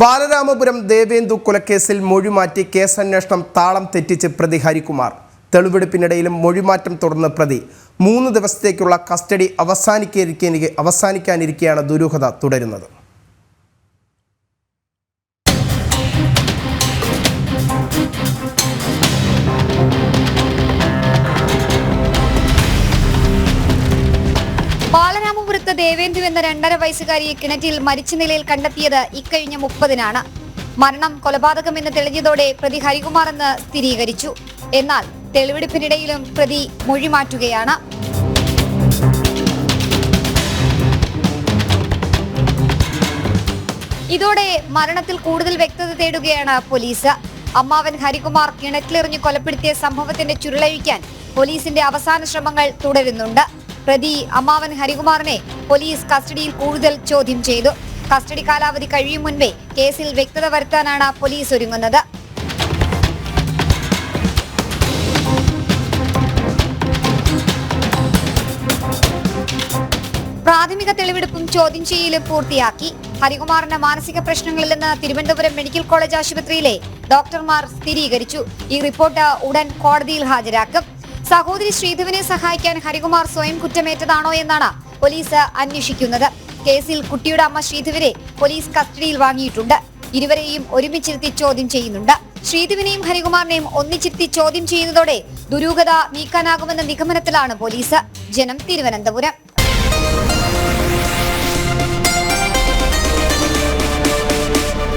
ബാലരാമപുരം ദേവേന്ദു കൊലക്കേസിൽ മൊഴിമാറ്റി കേസന്വേഷണം താളം തെറ്റിച്ച് പ്രതി ഹരികുമാർ. തെളിവെടുപ്പിനിടയിലും മൊഴിമാറ്റം തുടർന്ന് പ്രതി 3 ദിവസത്തേക്കുള്ള കസ്റ്റഡി അവസാനിക്കാനിരിക്കെയാണ് ദുരൂഹത തുടരുന്നത്. ബാലരാമപുരത്ത് ദേവേന്ദു എന്ന 2.5 വയസ്സുകാരിയെ കിണറ്റിൽ മരിച്ച നിലയിൽ കണ്ടെത്തിയത് ഇക്കഴിഞ്ഞ 30-നാണ്. മരണം കൊലപാതകമെന്ന് തെളിഞ്ഞതോടെ പ്രതി ഹരികുമാർ എന്ന് സ്ഥിരീകരിച്ചു. എന്നാൽ തെളിവെടുപ്പിനിടയിലും പ്രതി മൊഴി മാറ്റുകയാണ്. ഇതോടെ മരണത്തിൽ കൂടുതൽ വ്യക്തത തേടുകയാണ് പോലീസ്. അമ്മാവൻ ഹരികുമാർ കിണറ്റിലെറിഞ്ഞ് കൊലപ്പെടുത്തിയ സംഭവത്തിന്റെ ചുരുളഴിക്കാൻ പോലീസിന്റെ അവസാന ശ്രമങ്ങൾ തുടരുന്നുണ്ട്. പ്രതി അമ്മാവൻ ഹരികുമാറിനെ പോലീസ് കസ്റ്റഡിയിൽ കൂടുതൽ ചോദ്യം ചെയ്തു. കസ്റ്റഡി കാലാവധി കഴിയും മുൻപേ കേസിൽ വ്യക്തത വരുത്താനാണ് പോലീസ് ഒരുങ്ങുന്നത്. പ്രാഥമിക തെളിവെടുപ്പും ചോദ്യം ചെയ്യലും പൂർത്തിയാക്കി. ഹരികുമാറിന് മാനസിക പ്രശ്നങ്ങളില്ലെന്ന് തിരുവനന്തപുരം മെഡിക്കൽ കോളേജ് ആശുപത്രിയിലെ ഡോക്ടർമാർ സ്ഥിരീകരിച്ചു. ഈ റിപ്പോർട്ട് ഉടൻ കോടതിയിൽ ഹാജരാക്കും. സഹോദരി ശ്രീധുവിനെ സഹായിക്കാൻ ഹരികുമാർ സ്വയം കുറ്റമേറ്റതാണോ എന്നാണ് പോലീസ് അന്വേഷിക്കുന്നത്. കേസിൽ കുട്ടിയുടെ അമ്മ ശ്രീധുവിനെ പോലീസ് കസ്റ്റഡിയിൽ വാങ്ങിയിട്ടുണ്ട്. ഇരുവരെയും ഒരുമിച്ചിരുത്തി ചോദ്യം ചെയ്യുന്നുണ്ട്. ശ്രീധുവിനെയും ഹരികുമാറിനെയും ഒന്നിച്ചിരുത്തി ചോദ്യം ചെയ്യുന്നതോടെ ദുരൂഹത നീക്കാനാകുമെന്ന നിഗമനത്തിലാണ് പോലീസ്. ജനം, തിരുവനന്തപുരം.